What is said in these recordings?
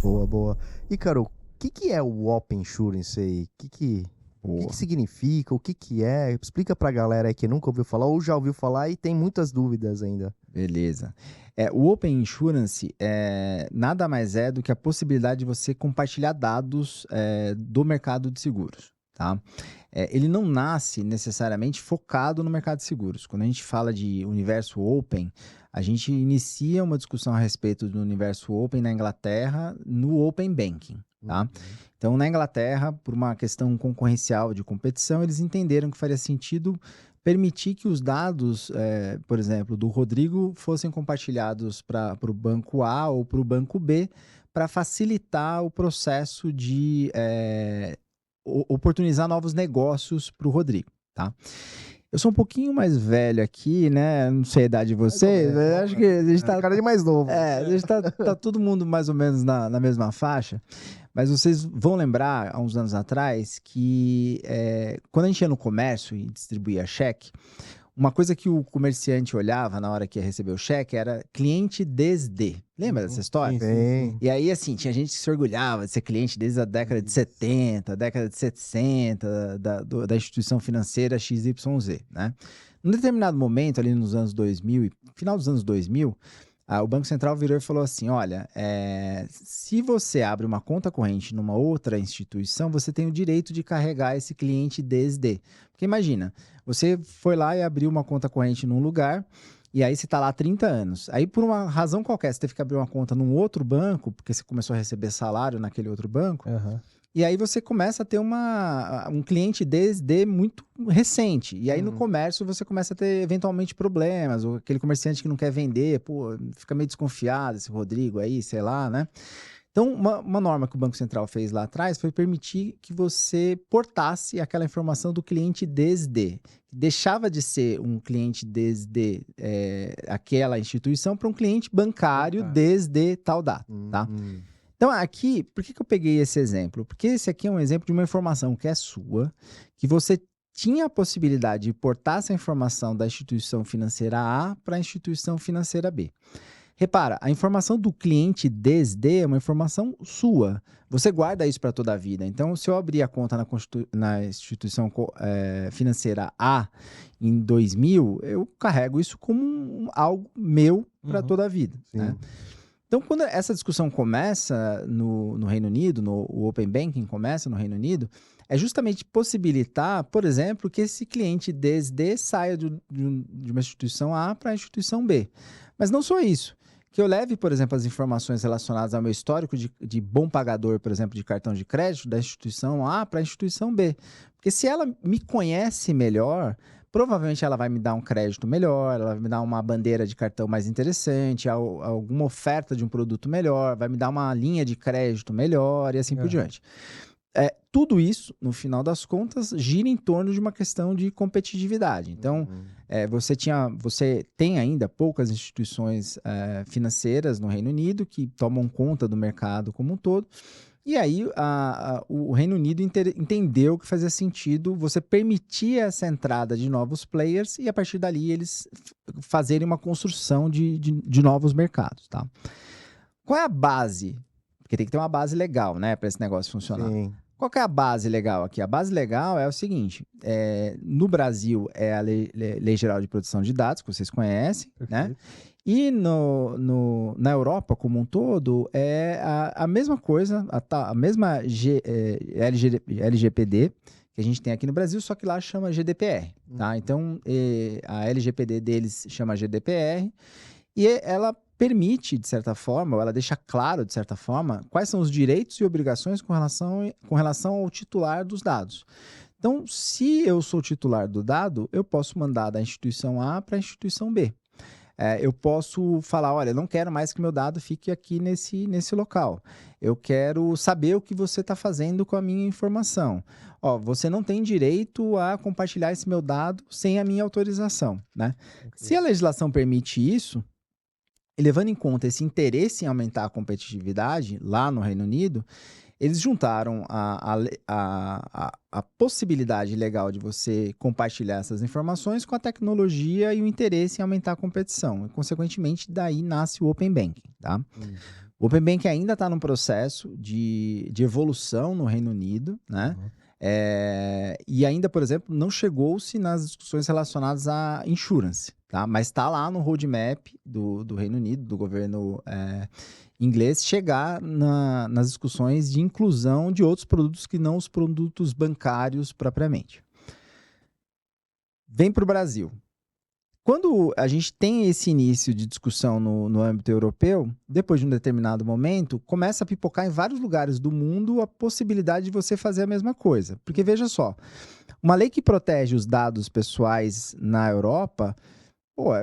Boa, boa. E, cara, o que é o Open Insurance aí? O que Boa. significa? O que é? Explica pra galera aí que nunca ouviu falar ou já ouviu falar e tem muitas dúvidas ainda. Beleza. O Open Insurance nada mais é do que a possibilidade de você compartilhar dados do mercado de seguros, tá? Ele não nasce necessariamente focado no mercado de seguros. Quando a gente fala de universo Open, a gente inicia uma discussão a respeito do universo Open na Inglaterra no Open Banking, tá? Então, na Inglaterra, por uma questão concorrencial de competição, eles entenderam que faria sentido permitir que os dados, por exemplo, do Rodrigo fossem compartilhados para o banco A ou para o banco B, para facilitar o processo de oportunizar novos negócios para o Rodrigo, tá? Eu sou um pouquinho mais velho aqui, né? Não sei a idade de vocês, mas acho que a gente tá... Cara de mais novo. a gente tá todo mundo mais ou menos na mesma faixa. Mas vocês vão lembrar, há uns anos atrás, que quando a gente ia no comércio e distribuía cheque, uma coisa que o comerciante olhava na hora que ia receber o cheque era cliente desde. Lembra dessa história? Sim. E aí, assim, tinha gente que se orgulhava de ser cliente desde a década de 70, década de 60, da instituição financeira XYZ, né? Num determinado momento, ali nos anos 2000, final dos anos 2000, o Banco Central virou e falou assim, olha, se você abre uma conta corrente numa outra instituição, você tem o direito de carregar esse cliente desde. Porque imagina, você foi lá e abriu uma conta corrente num lugar, e aí você está lá há 30 anos. Aí, por uma razão qualquer, você teve que abrir uma conta num outro banco, porque você começou a receber salário naquele outro banco, e aí você começa a ter um cliente desde muito recente. E aí no comércio você começa a ter eventualmente problemas, ou aquele comerciante que não quer vender, pô, fica meio desconfiado, esse Rodrigo aí, sei lá, né? Então, uma norma que o Banco Central fez lá atrás foi permitir que você portasse aquela informação do cliente desde. Deixava de ser um cliente desde aquela instituição para um cliente bancário desde tal data, tá? Então, aqui, por que eu peguei esse exemplo? Porque esse aqui é um exemplo de uma informação que é sua, que você tinha a possibilidade de portar essa informação da instituição financeira A para a instituição financeira B. Repara, a informação do cliente desde é uma informação sua. Você guarda isso para toda a vida. Então, se eu abrir a conta na instituição financeira A em 2000, eu carrego isso como algo meu para toda a vida, né? Então, quando essa discussão começa no Reino Unido, o Open Banking começa no Reino Unido, é justamente possibilitar, por exemplo, que esse cliente desde saia de uma instituição A para a instituição B. Mas não só isso. Que eu leve, por exemplo, as informações relacionadas ao meu histórico de bom pagador, por exemplo, de cartão de crédito, da instituição A para a instituição B. Porque se ela me conhece melhor, provavelmente ela vai me dar um crédito melhor, ela vai me dar uma bandeira de cartão mais interessante, alguma oferta de um produto melhor, vai me dar uma linha de crédito melhor e assim por diante. Tudo isso, no final das contas, gira em torno de uma questão de competitividade. Então, você tem ainda poucas instituições financeiras no Reino Unido que tomam conta do mercado como um todo. E aí, o Reino Unido entendeu que fazia sentido você permitir essa entrada de novos players e, a partir dali, eles fazerem uma construção de novos mercados, tá? Qual é a base? Porque tem que ter uma base legal, né, para esse negócio funcionar. Sim. Qual que é a base legal aqui? A base legal é o seguinte, no Brasil é a Lei Geral de Proteção de Dados, que vocês conhecem, né? E na Europa como um todo é a mesma coisa, a mesma LGPD que a gente tem aqui no Brasil, só que lá chama GDPR, tá? Então, a LGPD deles chama GDPR e ela permite, de certa forma, ou ela deixa claro, de certa forma, quais são os direitos e obrigações com relação ao titular dos dados. Então, se eu sou titular do dado, eu posso mandar da instituição A para a instituição B. Eu posso falar, olha, eu não quero mais que meu dado fique aqui nesse local. Eu quero saber o que você está fazendo com a minha informação. Você não tem direito a compartilhar esse meu dado sem a minha autorização, né? Se a legislação permite isso, e levando em conta esse interesse em aumentar a competitividade lá no Reino Unido, eles juntaram a possibilidade legal de você compartilhar essas informações com a tecnologia e o interesse em aumentar a competição. E, consequentemente, daí nasce o Open Banking, tá? O Open Banking ainda está num processo de evolução no Reino Unido, né? E ainda, por exemplo, não chegou-se nas discussões relacionadas à insurance, tá? Mas está lá no roadmap do Reino Unido, do governo inglês, chegar nas discussões de inclusão de outros produtos que não os produtos bancários propriamente. Vem para o Brasil. Quando a gente tem esse início de discussão no âmbito europeu, depois de um determinado momento, começa a pipocar em vários lugares do mundo a possibilidade de você fazer a mesma coisa. Porque veja só, uma lei que protege os dados pessoais na Europa,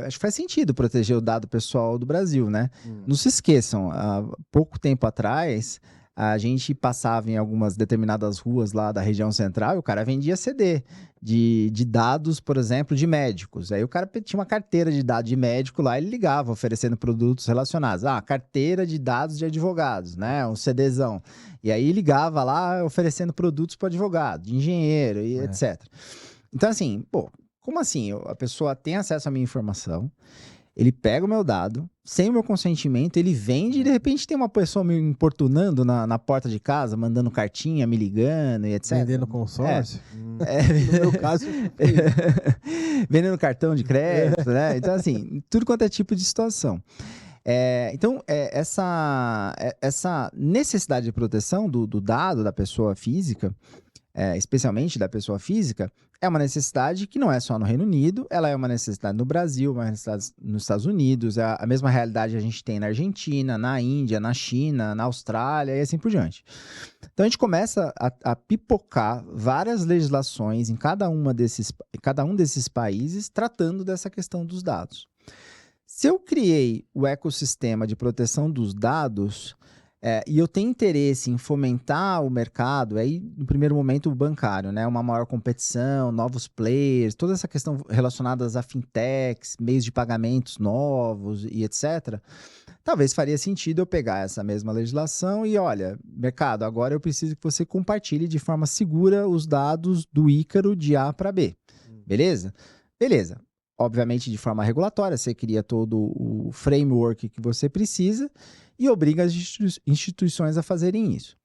acho que faz sentido proteger o dado pessoal do Brasil, né? Não se esqueçam, há pouco tempo atrás, a gente passava em algumas determinadas ruas lá da região central e o cara vendia CD de dados, por exemplo, de médicos. Aí o cara tinha uma carteira de dados de médico lá, ele ligava oferecendo produtos relacionados. Carteira de dados de advogados, né? Um CDzão. E aí ligava lá oferecendo produtos para advogado, de engenheiro e etc. Então, assim, como assim? A pessoa tem acesso à minha informação, ele pega o meu dado, sem o meu consentimento, ele vende e de repente tem uma pessoa me importunando na porta de casa, mandando cartinha, me ligando e etc. Vendendo consórcio? No meu caso, vendendo cartão de crédito, né? Então, assim, tudo quanto é tipo de situação. Então, essa necessidade de proteção do dado da pessoa física, especialmente da pessoa física, é uma necessidade que não é só no Reino Unido, ela é uma necessidade no Brasil, uma necessidade nos Estados Unidos, a mesma realidade a gente tem na Argentina, na Índia, na China, na Austrália e assim por diante. Então a gente começa a pipocar várias legislações em cada um desses países tratando dessa questão dos dados. Se eu criei o ecossistema de proteção dos dados, e eu tenho interesse em fomentar o mercado, aí no primeiro momento o bancário, né? Uma maior competição, novos players, toda essa questão relacionada a fintechs, meios de pagamentos novos e etc. Talvez faria sentido eu pegar essa mesma legislação e, olha, mercado, agora eu preciso que você compartilhe de forma segura os dados do Ícaro de A para B. Beleza? Beleza. Obviamente, de forma regulatória, você cria todo o framework que você precisa e obriga as instituições a fazerem isso.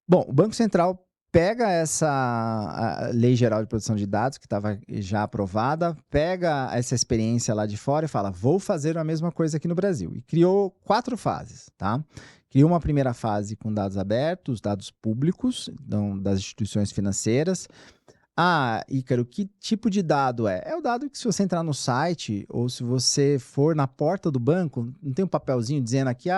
Bom, o Banco Central pega a Lei Geral de Proteção de Dados, que estava já aprovada, pega essa experiência lá de fora e fala, vou fazer a mesma coisa aqui no Brasil. E criou 4 fases, tá? Criou uma primeira fase com dados abertos, dados públicos, então, das instituições financeiras. Ícaro, que tipo de dado é? É o dado que se você entrar no site ou se você for na porta do banco, não tem um papelzinho dizendo aqui,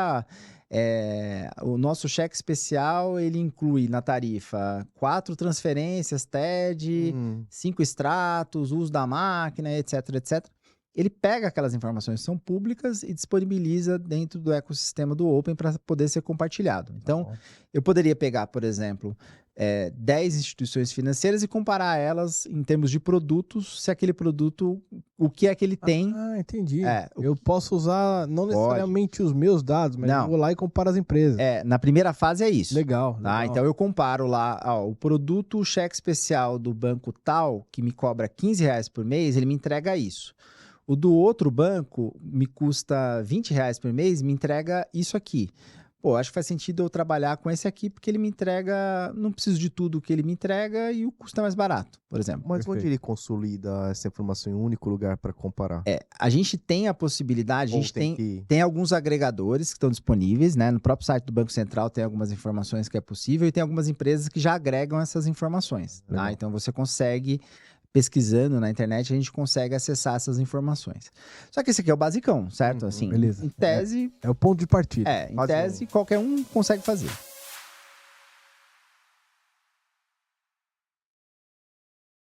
o nosso cheque especial, ele inclui na tarifa 4 transferências, TED, 5 extratos, uso da máquina, etc, etc. Ele pega aquelas informações que são públicas e disponibiliza dentro do ecossistema do Open para poder ser compartilhado. Então, eu poderia pegar, por exemplo, 10 instituições financeiras e comparar elas em termos de produtos, se aquele produto, o que é que ele tem. Entendi. Eu posso usar não necessariamente os meus dados, mas eu vou lá e comparo as empresas. Na primeira fase é isso. Legal. Então eu comparo lá, o produto, o cheque especial do banco tal, que me cobra R$15 por mês, ele me entrega isso. O do outro banco me custa R$20 por mês, me entrega isso aqui. Acho que faz sentido eu trabalhar com esse aqui, porque ele me entrega, não preciso de tudo que ele me entrega e o custo é mais barato, por exemplo. Mas onde ele consolida essa informação em um único lugar para comparar? A gente tem a possibilidade, a gente tem alguns agregadores que estão disponíveis, né? No próprio site do Banco Central tem algumas informações que é possível e tem algumas empresas que já agregam essas informações, tá? Então você consegue, pesquisando na internet, a gente consegue acessar essas informações. Só que esse aqui é o basicão, certo? Assim, beleza. Em tese... É o ponto de partida. Em tese, qualquer um consegue fazer.